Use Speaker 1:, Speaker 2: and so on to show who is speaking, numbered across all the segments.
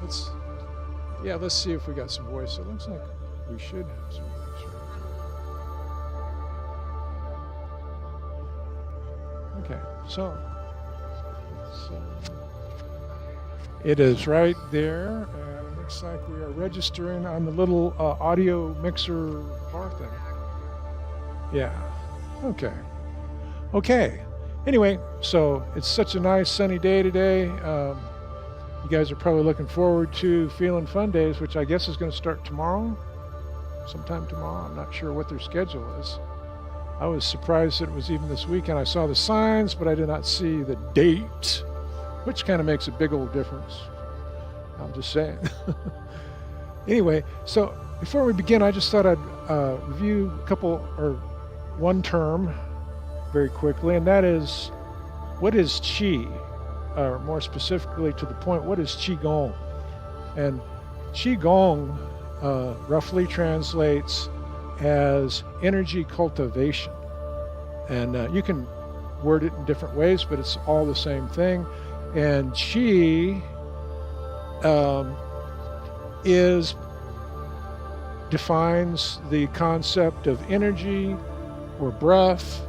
Speaker 1: let's see if we got some voice. It looks like we should have some voice, right? Okay, so it is right there, and it looks like we are registering on the little audio mixer bar thing. Yeah. Okay. Okay. Anyway, so it's such a nice sunny day today. You guys are probably looking forward to Feeling Fun Days, which I guess is going to start tomorrow, sometime tomorrow. I'm not sure what their schedule is. I was surprised that it was even this weekend. I saw the signs, but I did not see the date, which kind of makes a big old difference. I'm just saying. Anyway, so before we begin, I just thought I'd review one term very quickly, and that is, what is Qi? Or more specifically to the point, what is QiGong? And QiGong roughly translates as energy cultivation. And you can word it in different ways, but it's all the same thing. And Qi defines the concept of energy or breath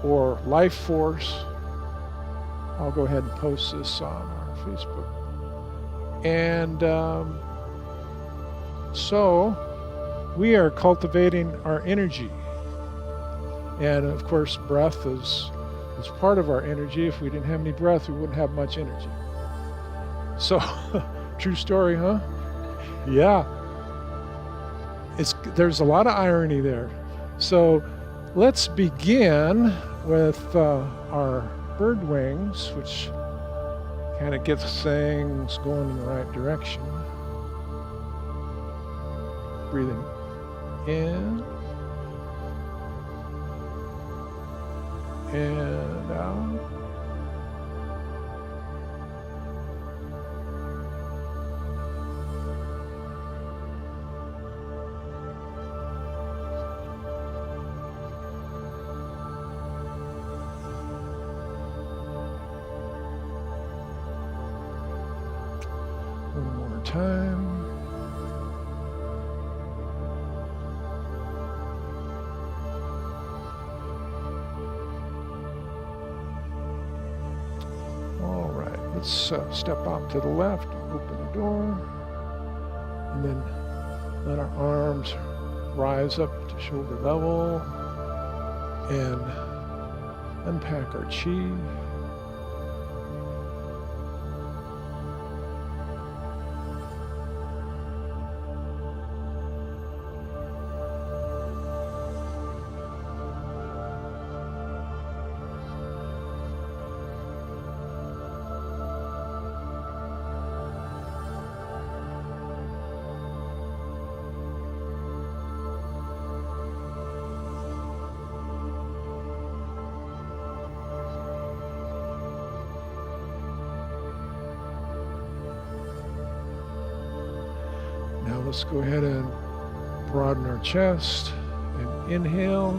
Speaker 1: or life force. I'll go ahead and post this on our Facebook. And so we are cultivating our energy. And of course, breath is part of our energy. If we didn't have any breath, we wouldn't have much energy. So, true story, huh? Yeah. There's a lot of irony there. So let's begin with our bird wings, which kind of gets things going in the right direction. Breathing in and out. One more time. All right, let's step out to the left, open the door, and then let our arms rise up to shoulder level and unpack our chi. Now let's go ahead and broaden our chest and inhale.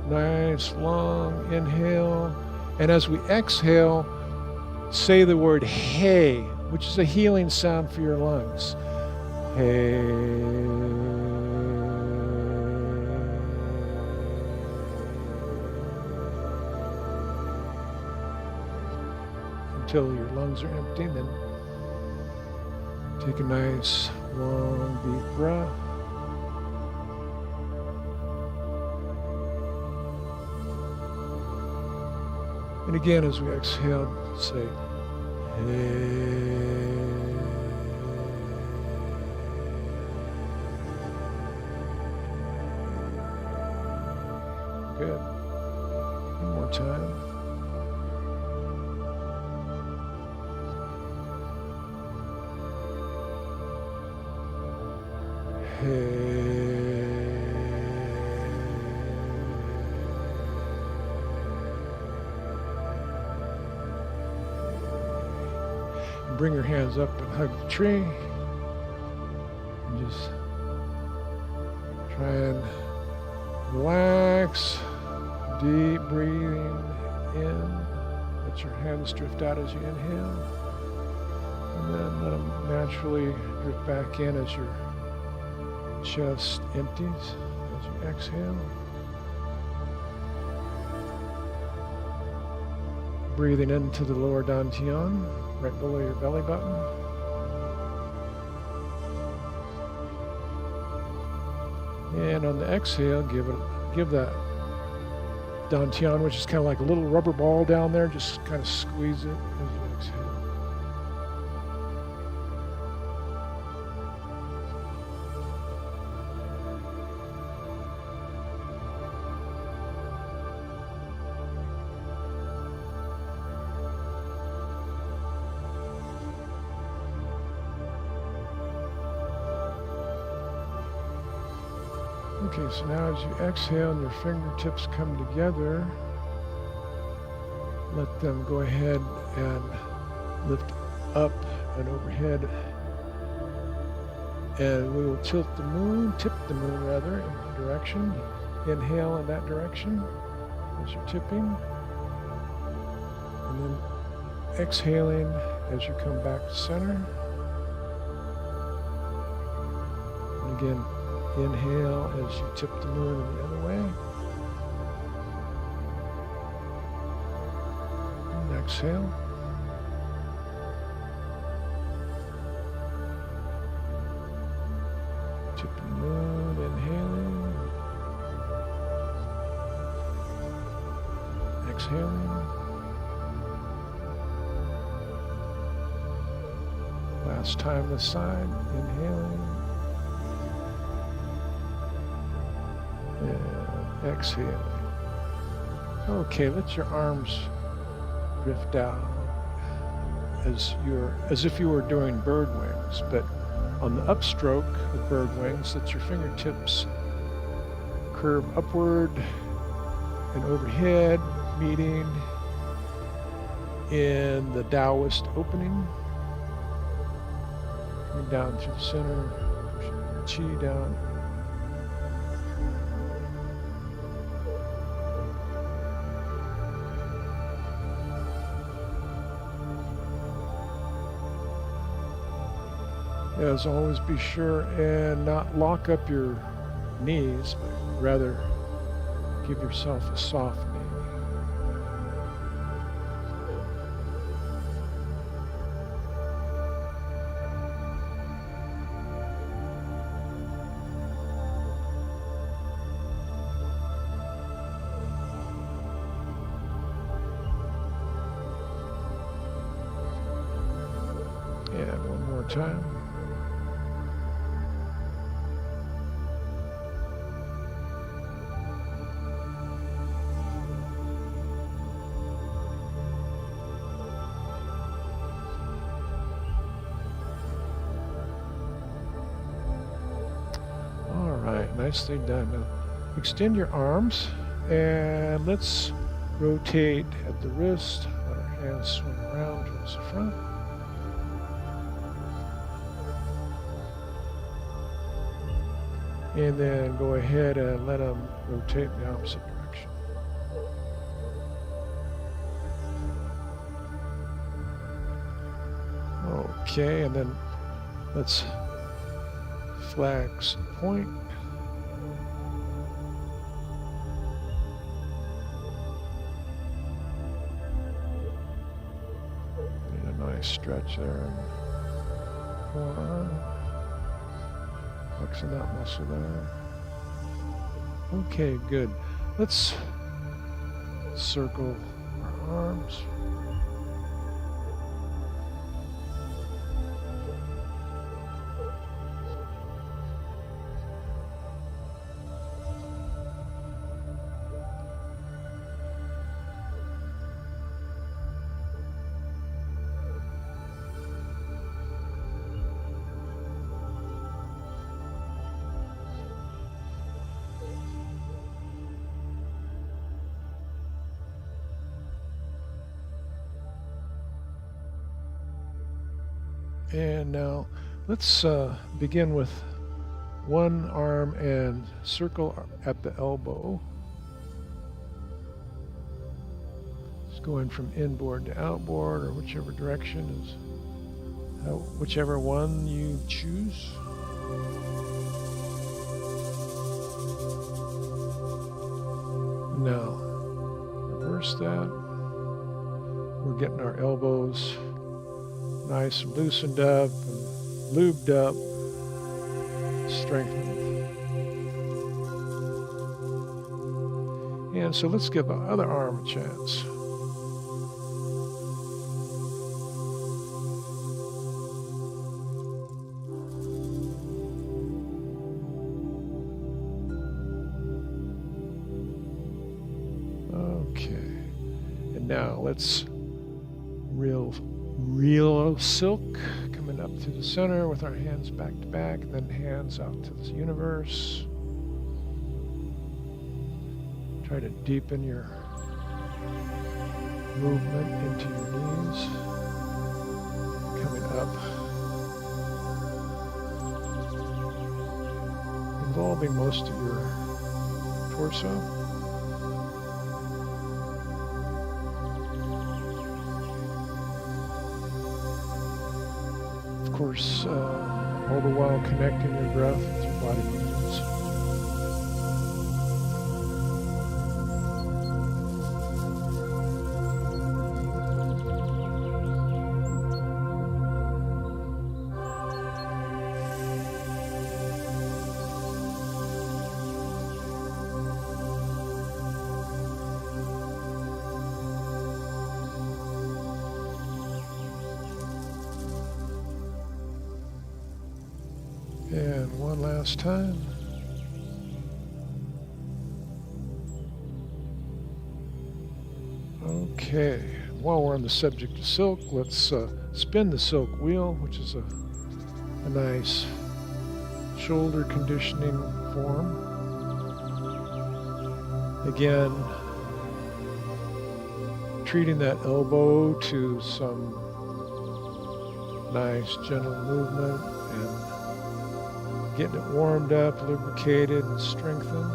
Speaker 1: Nice long inhale. And as we exhale, say the word hey, which is a healing sound for your lungs. Hey. Until your lungs are empty, then take a nice, long, deep breath. And again, as we exhale, say, hey. Good. One more time. Bring your hands up and hug the tree. And just try and relax. Deep breathing in. Let your hands drift out as you inhale. And And then let them naturally drift back in as your chest empties, as you exhale. Breathing into the lower dantian, right below your belly button. And on the exhale, give that dantian, which is kind of like a little rubber ball down there, just kind of squeeze it as you exhale. Okay, so now as you exhale and your fingertips come together, let them go ahead and lift up and overhead. And we will tip the moon rather, in the direction. Inhale in that direction as you're tipping. And then exhaling as you come back to center. And again, inhale as you tip the moon the other way. And exhale. Tip the moon, inhaling. Exhaling. Last time this side, inhaling. And exhaling. Okay, let your arms drift out as if you were doing bird wings, but on the upstroke of bird wings, let your fingertips curve upward and overhead, meeting in the Taoist opening. Coming down through the center, pushing chi down. As always, be sure and not lock up your knees, but rather give yourself a soft knee. And one more time. Nicely done. Now extend your arms and let's rotate at the wrist. Let our hands swing around towards the front. And then go ahead and let them rotate in the opposite direction. Okay, and then let's flex and point. Stretch there. Forearm. Flexing that muscle there. Okay, good. Let's circle our arms. And now let's begin with one arm and circle at the elbow. Just going from inboard to outboard or whichever direction is whichever one you choose. Now, reverse that. We're getting our elbows nice and loosened up and lubed up, strengthened. And so let's give the other arm a chance. Okay, and now let's reel silk, coming up to the center with our hands back to back, and then hands out to the universe. Try to deepen your movement into your knees, coming up, involving most of your torso. Of course, all the while connecting your breath with your body movements. And one last time. Okay, while we're on the subject of silk, let's spin the silk wheel, which is a nice shoulder conditioning form. Again, treating that elbow to some nice gentle movement and getting it warmed up, lubricated, and strengthened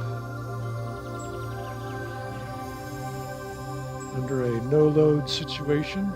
Speaker 1: under a no-load situation.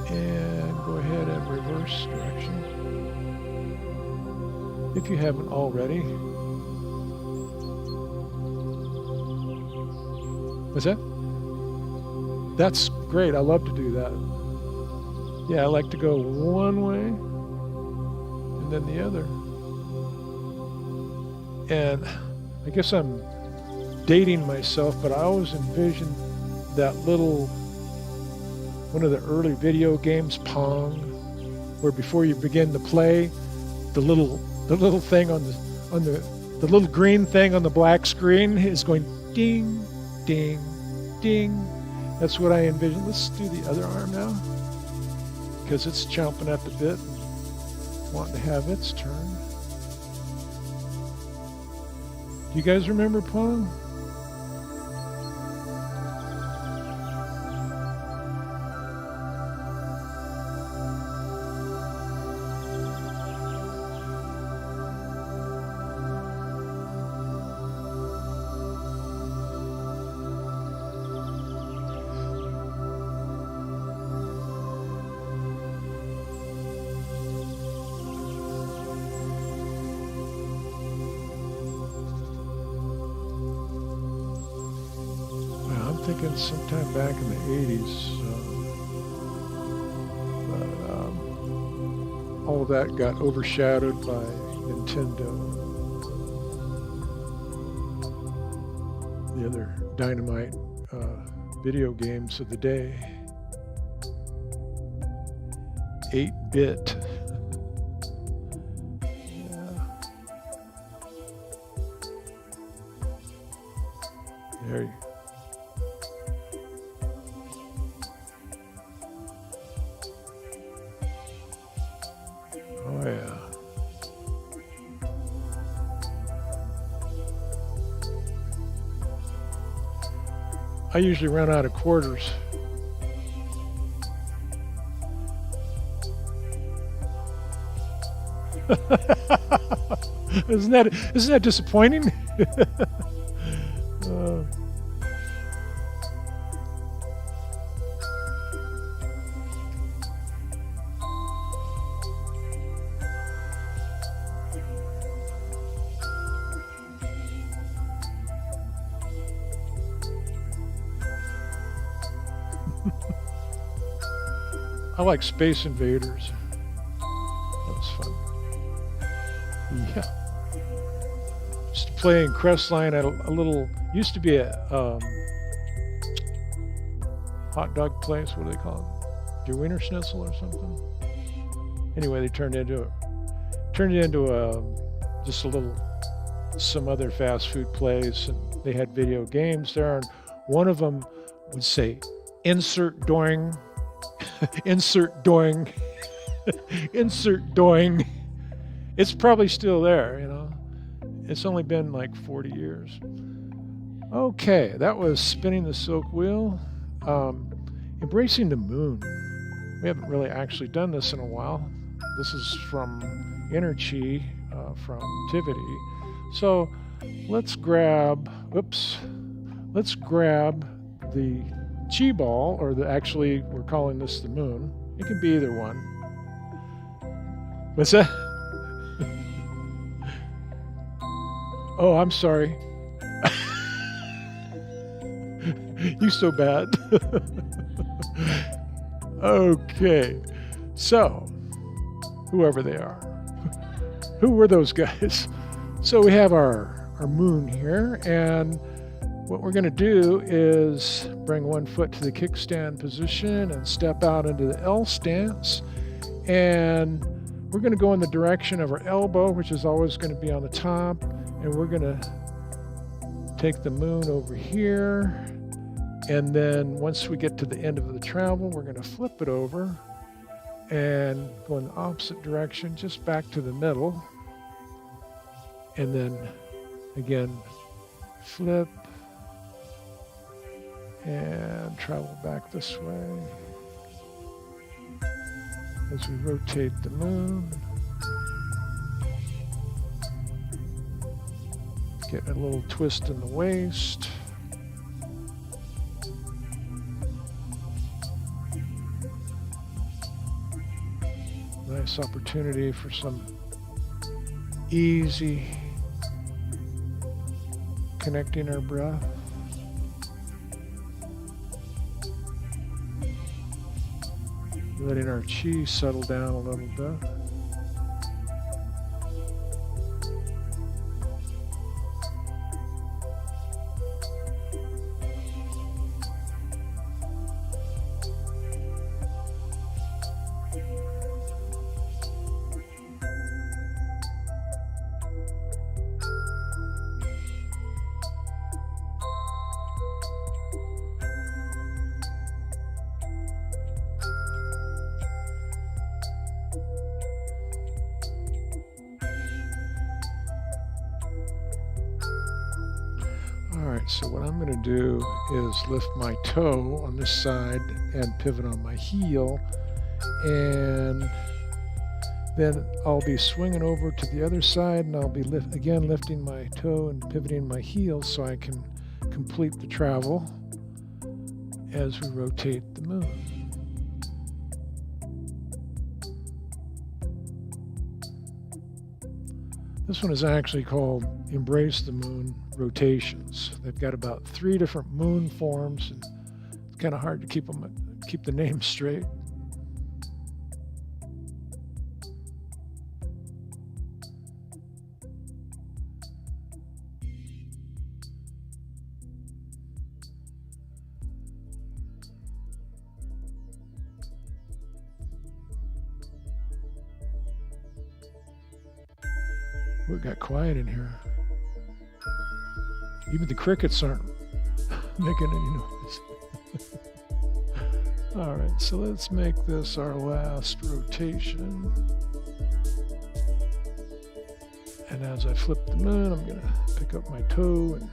Speaker 1: And go ahead and reverse direction if you haven't already. What's that? That's great. I love to do that. Yeah, I like to go one way and then the other. And I guess I'm dating myself, but I always envisioned that little, one of the early video games, Pong, where before you begin to play, the little thing on the little green thing on the black screen is going ding, ding, ding. That's what I envision. Let's do the other arm now, because it's chomping at the bit and wanting to have its turn. Do you guys remember Pong? Thinking sometime back in the 80s, but all of that got overshadowed by Nintendo, the other dynamite video games of the day. 8-bit. Yeah. There you go. Oh yeah. I usually run out of quarters. Isn't that disappointing? I like Space Invaders. That was fun. Yeah. Just to play in Crestline at a little, used to be a hot dog place. What do they call it? Your Wiener Schnitzel or something? Anyway, they turned it into just a little, some other fast food place, and they had video games there, and one of them would say, insert doing, insert doing, insert doing. It's probably still there, you know. It's only been like 40 years. Okay, that was Spinning the Silk Wheel. Embracing the Moon. We haven't really actually done this in a while. This is from Inner Chi, from Tivity. So let's grab, let's grab the Chi ball, or actually we're calling this the moon. It can be either one. What's that? Oh, I'm sorry. You so bad. Okay. So, whoever they are. Who were those guys? So we have our moon here, and what we're going to do is bring one foot to the kickstand position and step out into the L stance, and we're going to go in the direction of our elbow, which is always going to be on the top, and we're going to take the moon over here, and then once we get to the end of the travel, we're going to flip it over and go in the opposite direction, just back to the middle, and then again flip and travel back this way as we rotate the moon. Get a little twist in the waist. Nice opportunity for some easy connecting our breath. Letting our chi settle down a little bit. Alright, so what I'm going to do is lift my toe on this side and pivot on my heel, and then I'll be swinging over to the other side, and I'll be lifting my toe and pivoting my heel so I can complete the travel as we rotate the moon. This one is actually called Embrace the Moon Rotations. They've got about 3 different moon forms, and it's kind of hard to keep the name straight. It got quiet in here. Even the crickets aren't making any noise. All right, so let's make this our last rotation. And as I flip the moon, I'm going to pick up my toe and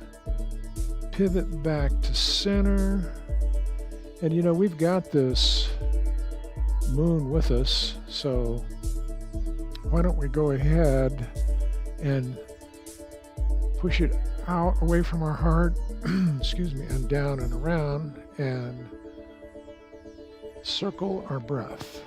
Speaker 1: pivot back to center. And you know, we've got this moon with us, so why don't we go ahead and push it out away from our heart, excuse me, and down and around, and circle our breath.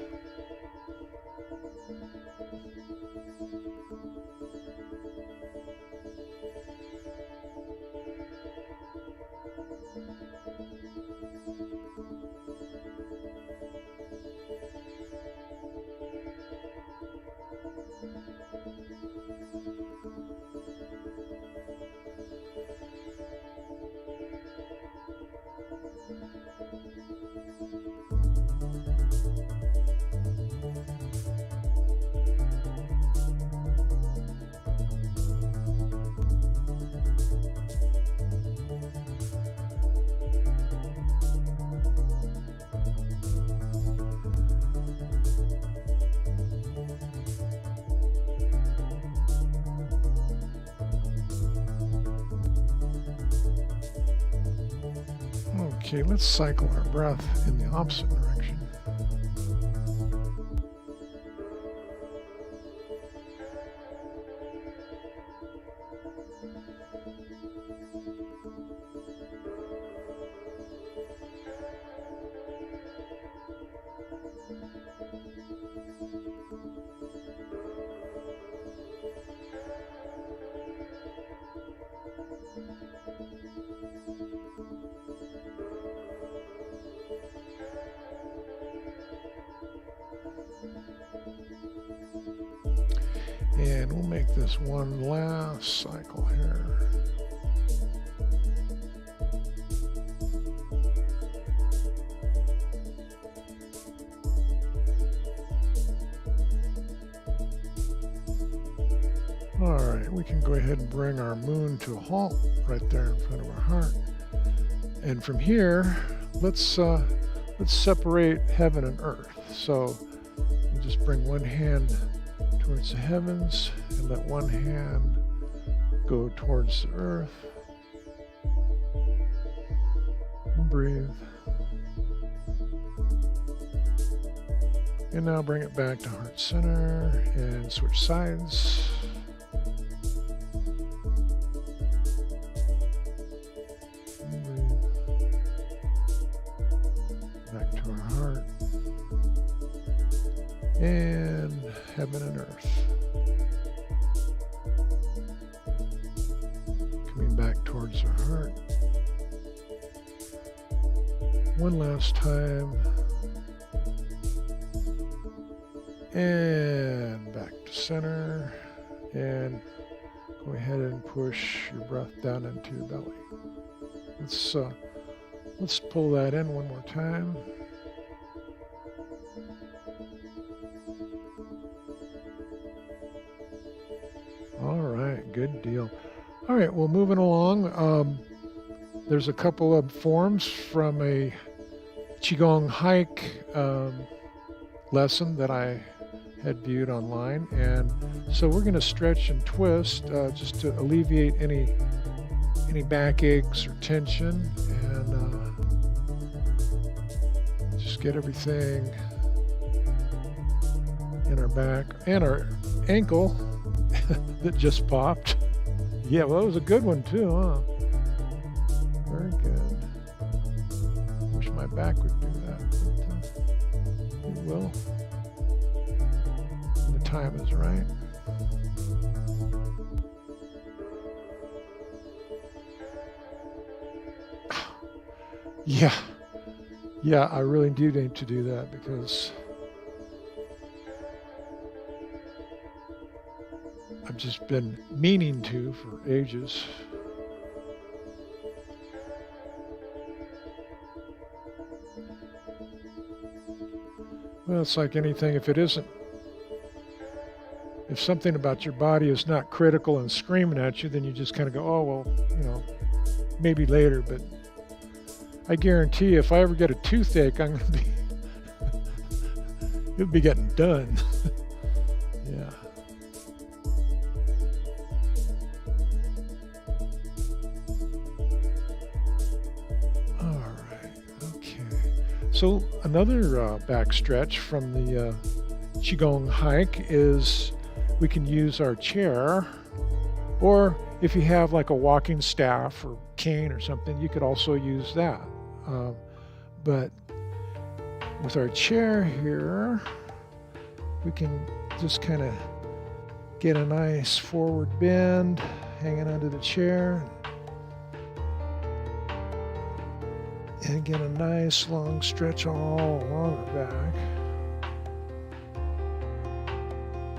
Speaker 1: Okay, let's cycle our breath in the opposite direction. And we'll make this one last cycle here. All right, we can go ahead and bring our moon to a halt right there in front of our heart. And from here, let's separate heaven and earth. So we'll just bring one hand towards the heavens and let one hand go towards the earth. And breathe. And now bring it back to heart center and switch sides. And breathe. Back to our heart. And heaven and earth. Coming back towards our heart. One last time. And back to center. And go ahead and push your breath down into your belly. Let's pull that in one more time. All right, good deal. All right, well, moving along, there's a couple of forms from a QiGong hike lesson that I had viewed online, and so we're going to stretch and twist just to alleviate any back aches or tension, and just get everything in our back and our ankle that just popped. Yeah, well, that was a good one too, huh? Very good. Wish my back would do that, but it will. When the time is right. Yeah, I really do need to do that because I've just been meaning to for ages. Well, it's like anything. If something about your body is not critical and screaming at you, then you just kind of go, oh, well, maybe later. But I guarantee if I ever get a toothache, I'm going to be, it'll be getting done. Yeah. So another back stretch from the Qigong hike is we can use our chair, or if you have like a walking staff or cane or something, you could also use that. But with our chair here, we can just kind of get a nice forward bend hanging onto the chair and get a nice long stretch all along the back.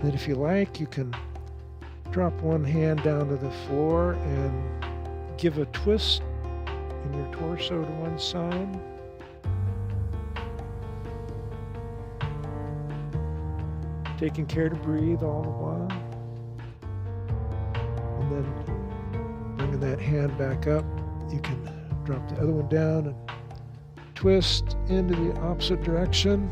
Speaker 1: Then if you like, you can drop one hand down to the floor and give a twist in your torso to one side. Taking care to breathe all the while. And then bringing that hand back up, you can drop the other one down and twist into the opposite direction.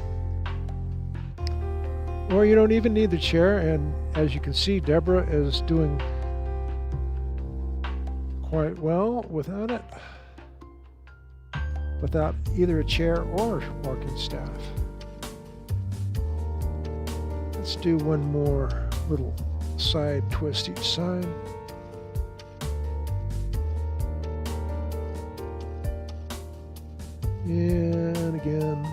Speaker 1: Or you don't even need the chair, and as you can see, Deborah is doing quite well without it, without either a chair or walking staff. Let's do one more little side twist each side. And again,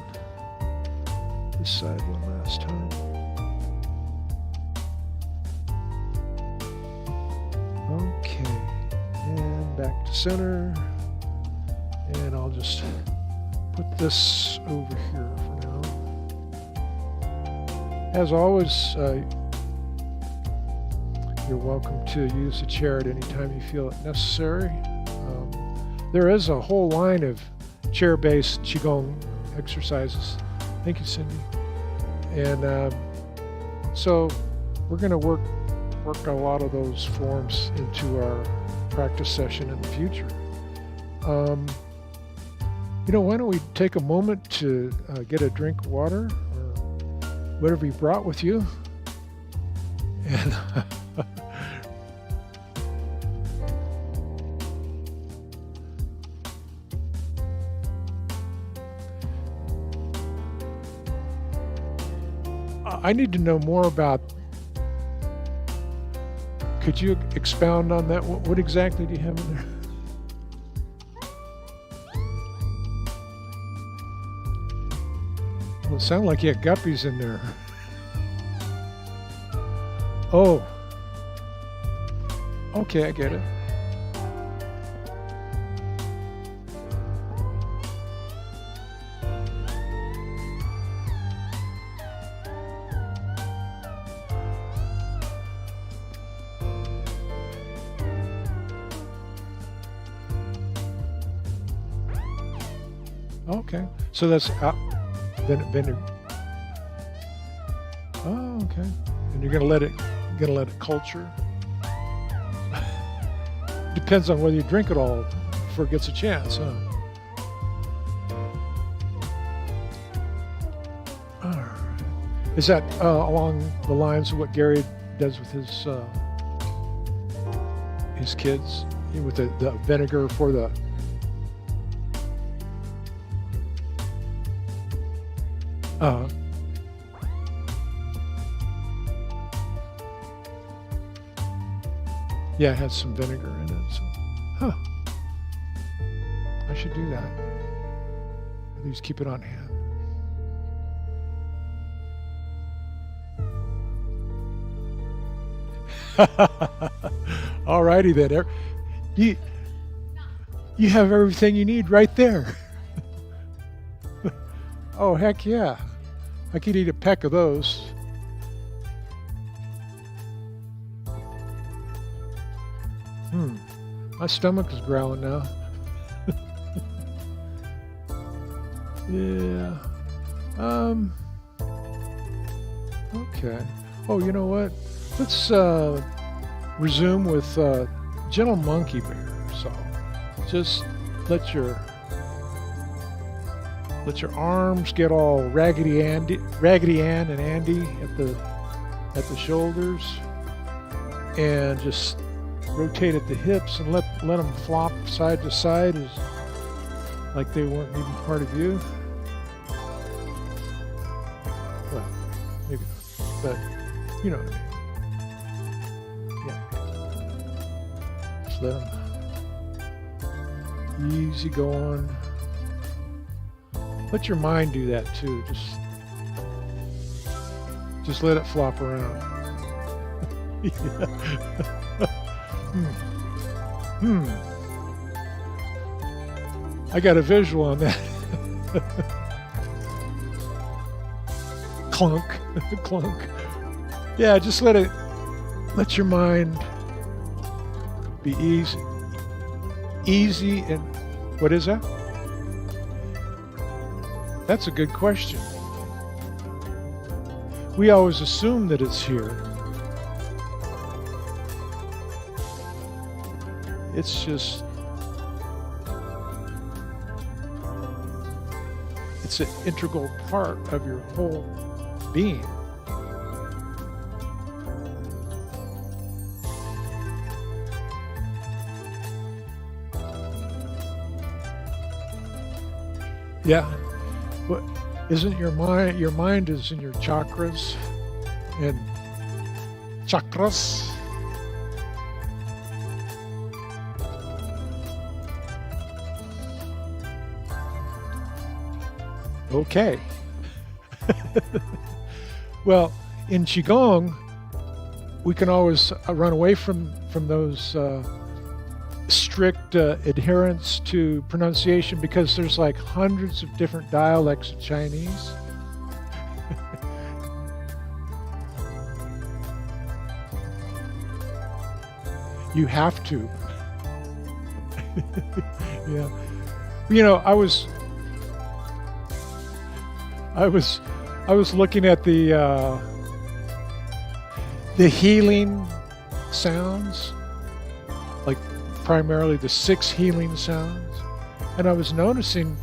Speaker 1: this side one last time. Okay, and back to center. And I'll just put this over here for now. As always, you're welcome to use the chair at any time you feel it necessary. There is a whole line of chair-based Qigong exercises. Thank you, Cindy. And so we're going to work a lot of those forms into our practice session in the future. Why don't we take a moment to get a drink of water or whatever you brought with you, and I need to know more about. Could you expound on that? What exactly do you have in there? Well, it sounded like you had guppies in there. Oh. Okay, I get it. Okay, so that's vinegar. Oh, okay. And you're gonna let it culture. Depends on whether you drink it all before it gets a chance, huh? All right. Is that along the lines of what Gary does with his kids, with the vinegar for the? Yeah, it has some vinegar in it. So, I should do that. At least keep it on hand. All righty then. You have everything you need right there. Oh, heck yeah. I could eat a peck of those. My stomach is growling now. Yeah. Okay. Oh, you know what? Let's resume with gentle monkey bear. So just let your arms get all Raggedy Ann and Andy at the shoulders, and just rotate at the hips and let them flop side to side, as like they weren't even part of you. but you know what I mean. Yeah. Just let them easy going. Let your mind do that too. Just let it flop around. I got a visual on that. Clunk, clunk. Yeah, just let your mind be easy. Easy and, what is that? That's a good question. We always assume that it's here. It's just, it's an integral part of your whole being. Yeah. But isn't your mind is in your chakras and chakras? Okay. Well, in Qigong, we can always run away from those strict adherence to pronunciation because there's like hundreds of different dialects of Chinese. You have to. Yeah. You know, I was looking at the healing sounds, like primarily the 6 healing sounds, and I was noticing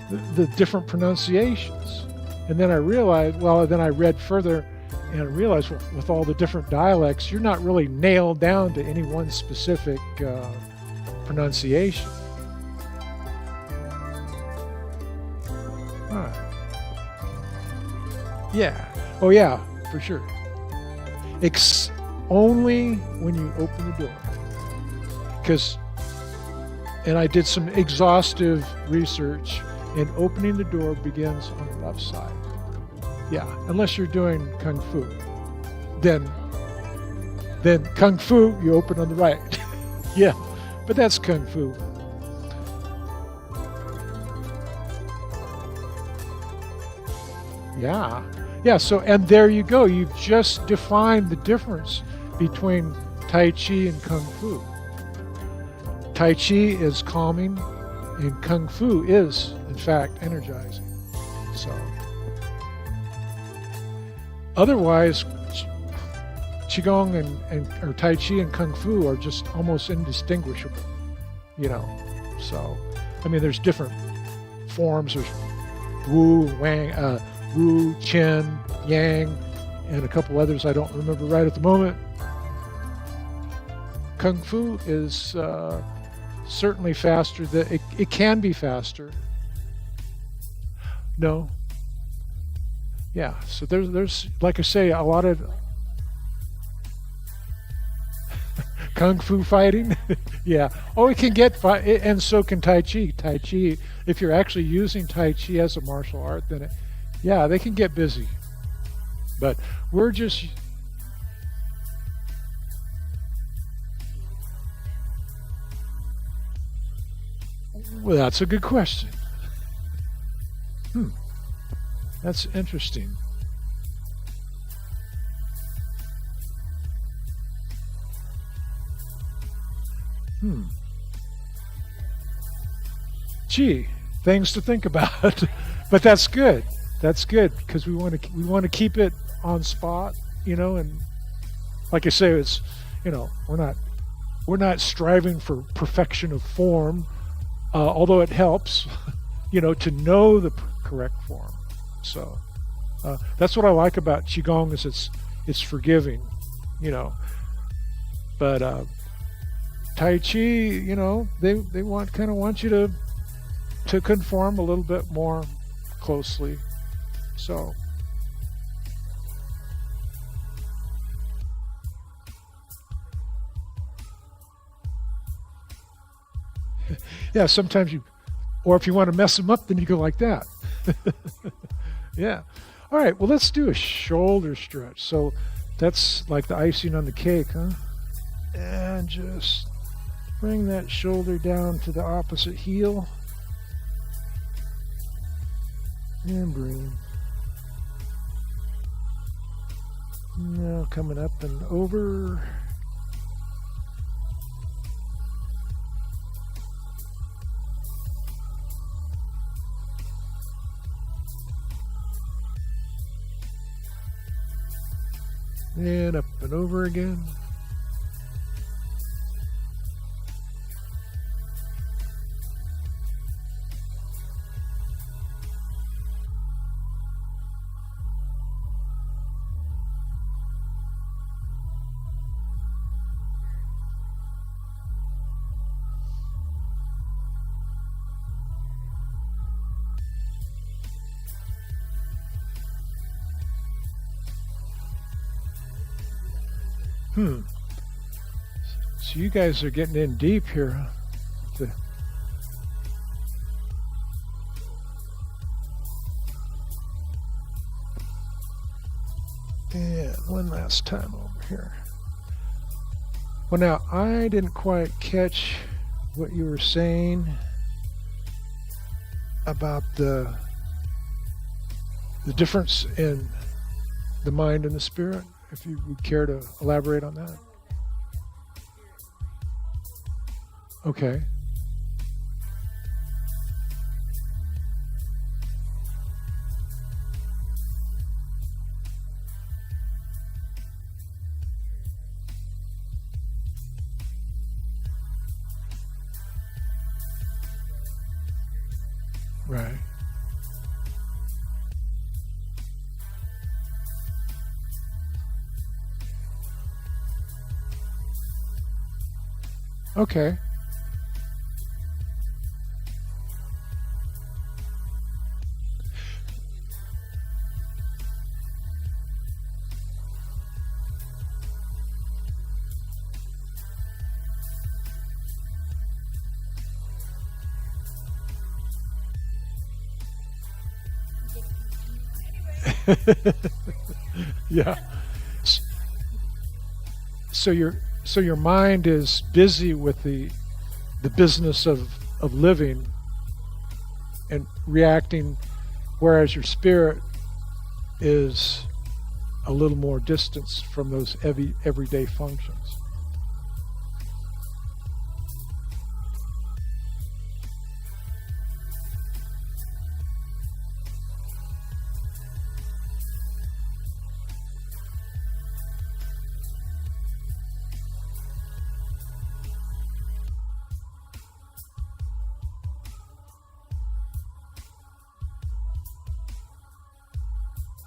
Speaker 1: the different pronunciations. And then I realized, then I read further and I realized with all the different dialects, you're not really nailed down to any one specific pronunciation. Huh. Yeah. Oh yeah, for sure. Only when you open the door. And I did some exhaustive research, and opening the door begins on the left side. Yeah, unless you're doing Kung Fu. Then Kung Fu, you open on the right. Yeah, but that's Kung Fu. Yeah. Yeah, so, and there you go. You've just defined the difference between Tai Chi and Kung Fu. Tai Chi is calming, and Kung Fu is, in fact, energizing. So, otherwise, Qigong or Tai Chi and Kung Fu are just almost indistinguishable, you know. So, I mean, there's different forms. There's Wu, Wang, Wu, Chen, Yang, and a couple others I don't remember right at the moment. Kung Fu is certainly faster. It can be faster. No. Yeah, so there's like I say, a lot of Kung Fu fighting. Yeah. Oh, it can get and so can Tai Chi. Tai Chi, if you're actually using Tai Chi as a martial art, then yeah, they can get busy. But we're just... Well, that's a good question. That's interesting. Gee, things to think about. But that's good. That's good because we want to keep it on spot, you know, and like I say, it's, you know, we're not striving for perfection of form, although it helps, you know, to know the correct form. So that's what I like about Qigong is it's forgiving, you know. But Tai Chi, you know, they want you to conform a little bit more closely. So Yeah, sometimes or if you want to mess them up, then you go like that. Yeah. All right, well, let's do a shoulder stretch. So that's like the icing on the cake, huh? And just bring that shoulder down to the opposite heel. And breathe. Now coming up and over. And up and over again. So you guys are getting in deep here. Huh? And one last time over here. Well, now, I didn't quite catch what you were saying about the difference in the mind and the spirit, if you would care to elaborate on that. Okay. Right. Okay. Yeah. So your mind is busy with the business of living and reacting, whereas your spirit is a little more distance from those everyday functions.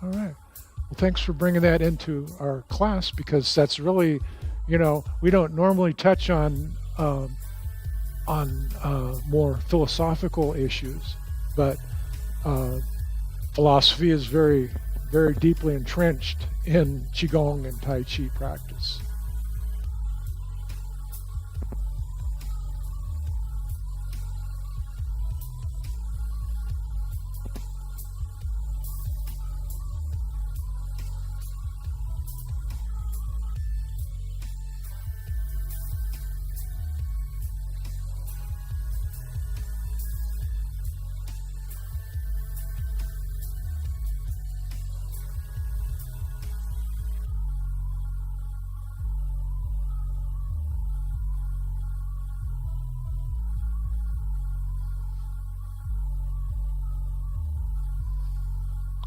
Speaker 1: All right. Well, thanks for bringing that into our class, because that's really, we don't normally touch on more philosophical issues, but philosophy is very, very deeply entrenched in Qigong and Tai Chi practice.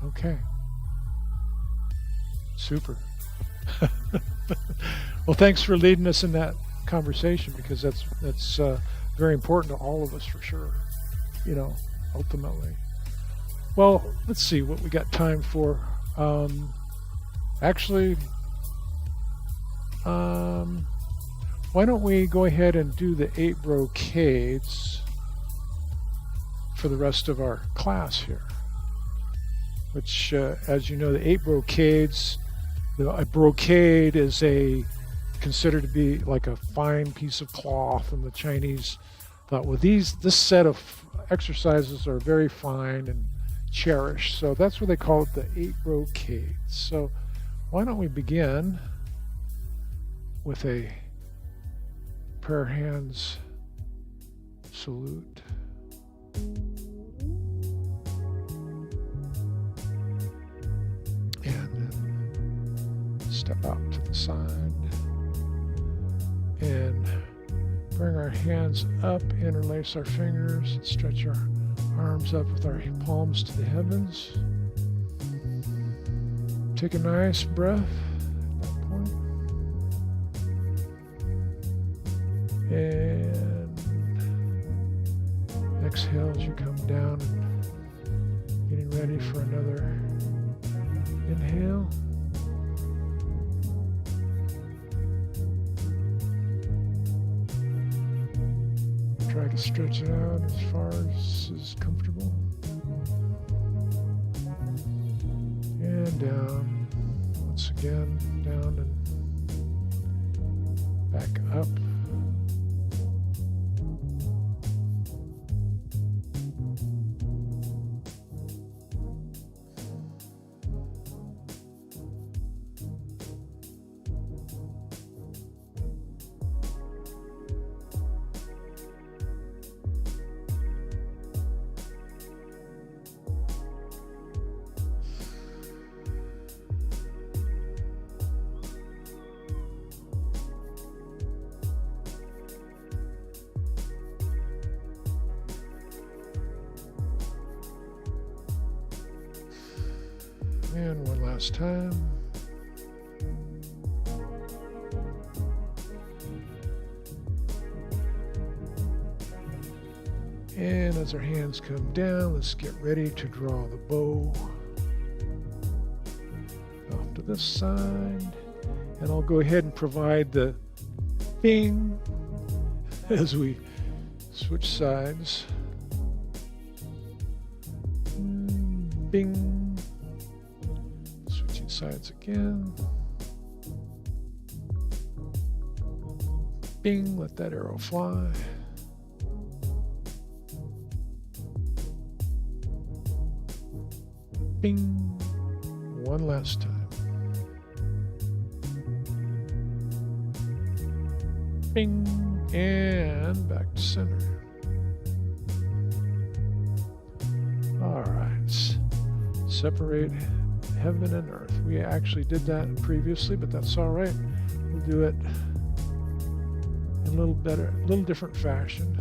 Speaker 1: Okay. Super. Well, thanks for leading us in that conversation, because that's very important to all of us, for sure. Ultimately. Well, let's see what we got time for. Actually, why don't we go ahead and do the 8 brocades for the rest of our class here? Which, as you know, the 8 brocades, a brocade is considered to be like a fine piece of cloth, and the Chinese thought, well, this set of exercises are very fine and cherished. So that's what they call it, the 8 brocades. So why don't we begin with a prayer hands salute. And then step out to the side and bring our hands up, interlace our fingers, and stretch our arms up with our palms to the heavens. Take a nice breath at that point. And exhale as you come down and getting ready for another inhale. Try to stretch it out as far as is comfortable. And down. Once again, down and back up. And one last time. And as our hands come down, let's get ready to draw the bow off to this side. And I'll go ahead and provide the bing as we switch sides. Bing. Sides again. Bing, let that arrow fly. Bing, one last time. Bing, and back to center. All right, separate heaven and earth. We actually did that previously, but that's all right. We'll do it in a little different fashion.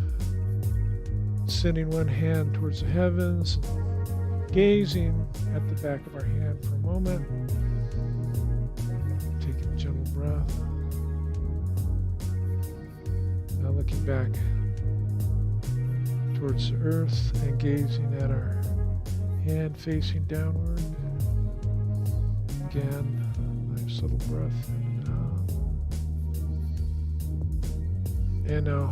Speaker 1: Sending one hand towards the heavens, gazing at the back of our hand for a moment. Taking a gentle breath. Now looking back towards the earth and gazing at our hand facing downward. Again, nice little breath in and out. And now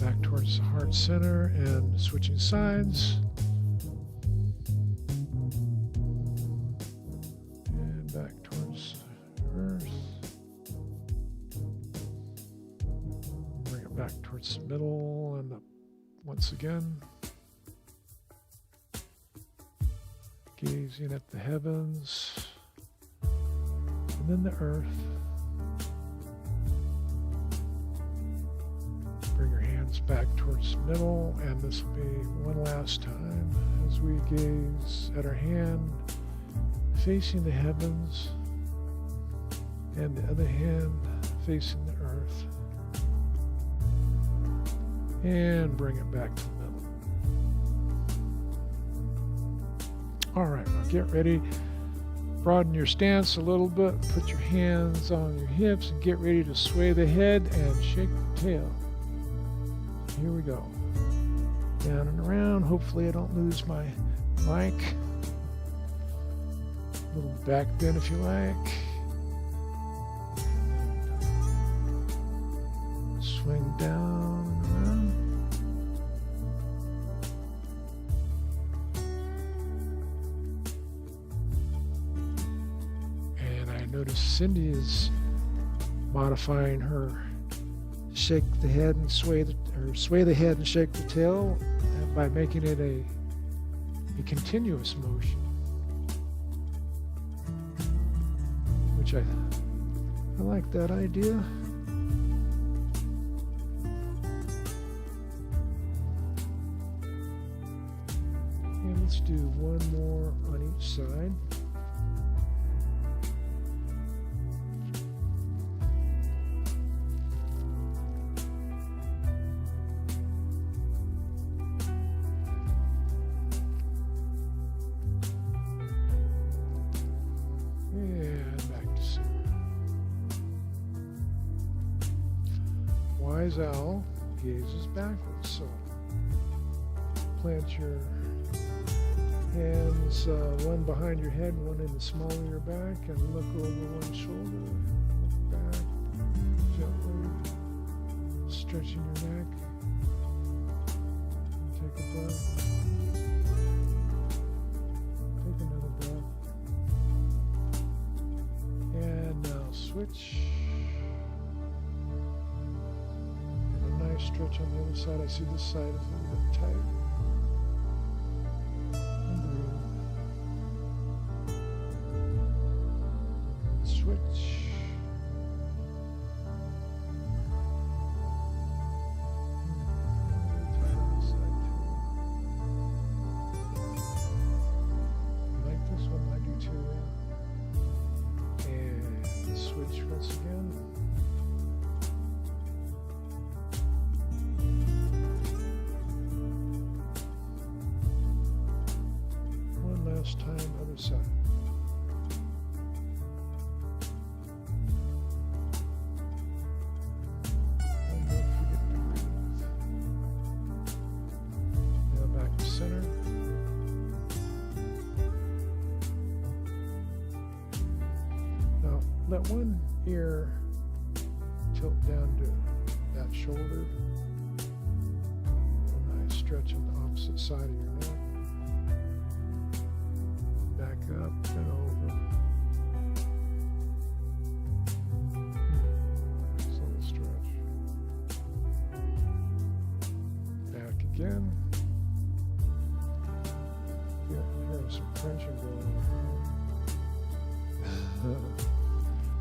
Speaker 1: back towards the heart center and switching sides. And back towards the earth. Bring it back towards the middle and up once again. Gazing at the heavens. And then the earth. Bring your hands back towards the middle, and this will be one last time as we gaze at our hand facing the heavens and the other hand facing the earth. And bring it back to the middle. All right, now get ready. Broaden your stance a little bit. Put your hands on your hips and get ready to sway the head and shake the tail. Here we go. Down and around. Hopefully I don't lose my mic. A little back bend if you like. Swing down and around. Notice Cindy is modifying her shake the head and sway or sway the head and shake the tail by making it a continuous motion, which I like that idea. And let's do one more on each side. Wise owl gazes backwards, so plant your hands one behind your head, one in the small of your back, and look over one shoulder, look back, gently stretching your neck. Take a breath. Take another breath. And now switch. Stretch on the other side. I see this side is a little bit tight. And breathe. Switch. You like this one? I do too. And switch once again. Last time, other side. And don't forget to breathe. Now back to center. Now let one ear tilt down to that shoulder. A nice stretch on the opposite side of your neck. Back up and over. Nice little stretch. Back again. Here's some crunching going on.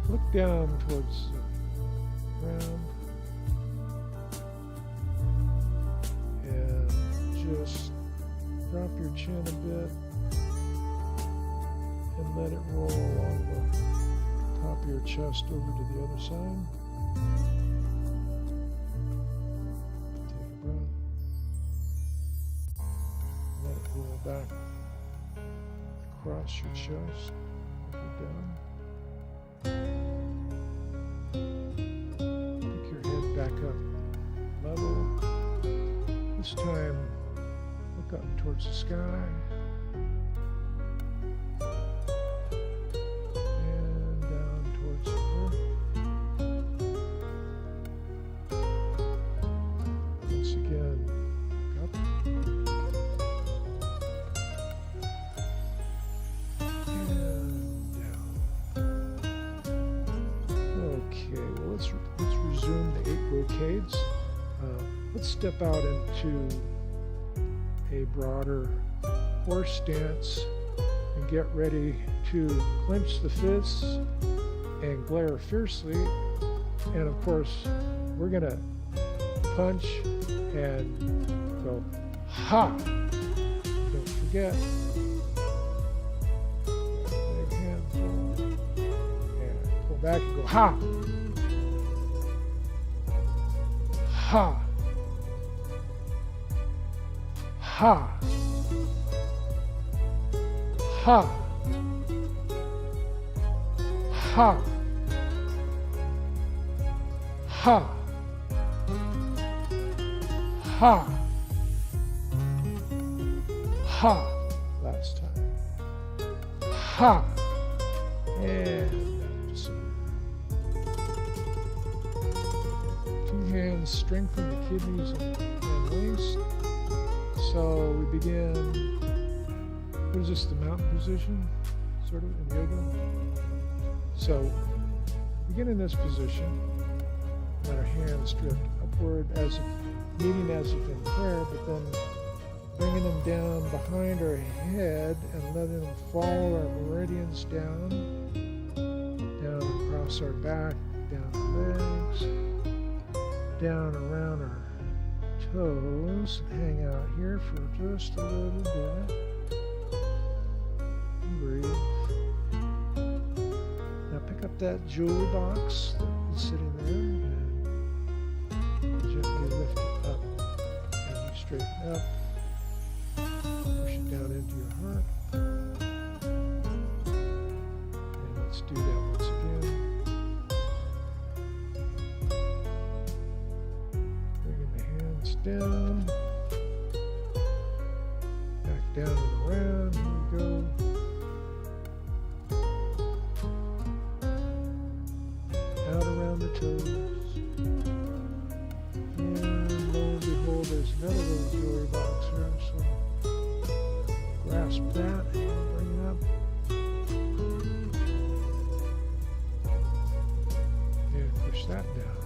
Speaker 1: Look down towards the ground and just drop your chin a bit. And let it roll along the top of your chest over to the other side. Take a breath. Let it roll back across your chest if you're done. Pick your head back up level. This time, look up towards the sky. Let's resume the 8 brocades. Let's step out into a broader horse stance and get ready to clench the fists and glare fiercely. And of course, we're gonna punch and go ha. Don't forget. Big handful. And go back and go ha. Ha. Ha. Ha. Ha. Ha. Ha. Ha. Last time. Ha. And two hands strengthen the kidneys and waist. So we begin, what is this, the mountain position, sort of, in yoga? So begin in this position, let our hands drift upward as if meeting as if in prayer, but then bringing them down behind our head and letting them follow our meridians down across our back, down our legs, down around our toes, and hang out here for just a little bit. And breathe. Now pick up that jewelry box that's sitting there and gently lift it up as you straighten up. Push it down into your heart. And let's do that once again. Bringing the hands down. Back down and around. Here we go. Out around the toes. And lo and behold, there's another little jewelry box here. So grasp that and bring it up. And push that down.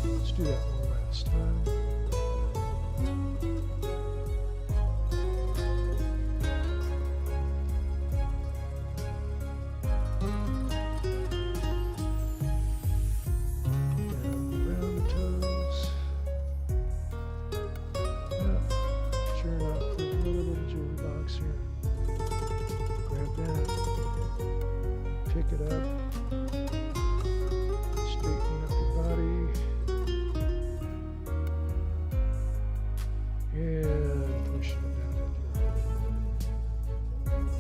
Speaker 1: Let's do that one last time. Pick it up, straightening up your body, and pushing it down into your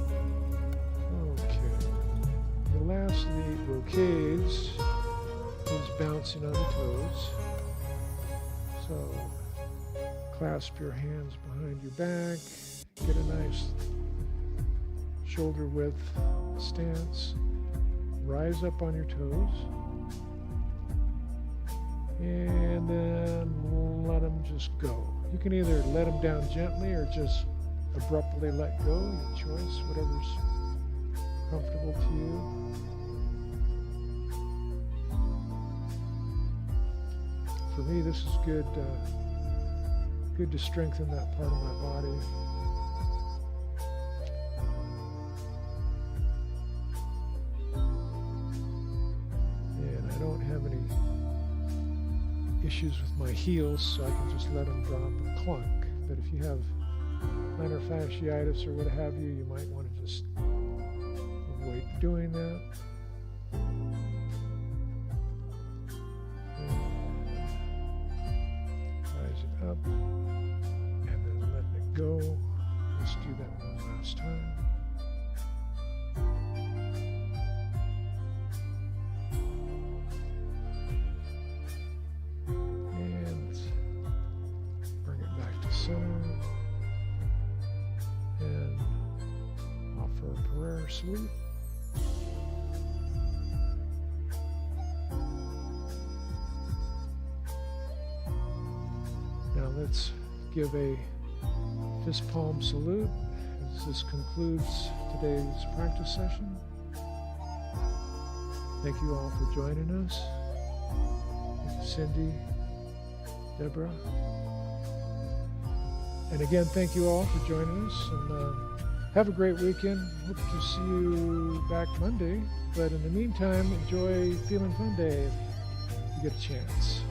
Speaker 1: heart. Okay. The last of the brocades is bouncing on the toes. So clasp your hands behind your back, get a nice shoulder width stance. Rise up on your toes, and then let them just go. You can either let them down gently or just abruptly let go, your choice, whatever's comfortable to you. For me, this is good to strengthen that part of my body. Issues with my heels, so I can just let them drop and clunk. But if you have plantar fasciitis or what have you, you might want to just avoid doing that. And rise it up, and then letting it go. Let's do that one last time. Center and offer a prayer salute. Now let's give a fist palm salute as this concludes today's practice session. Thank you all for joining us. Thank you, Cindy, Deborah. And again, thank you all for joining us, and have a great weekend. Hope to see you back Monday, but in the meantime, enjoy Feeling Fun Day if you get a chance.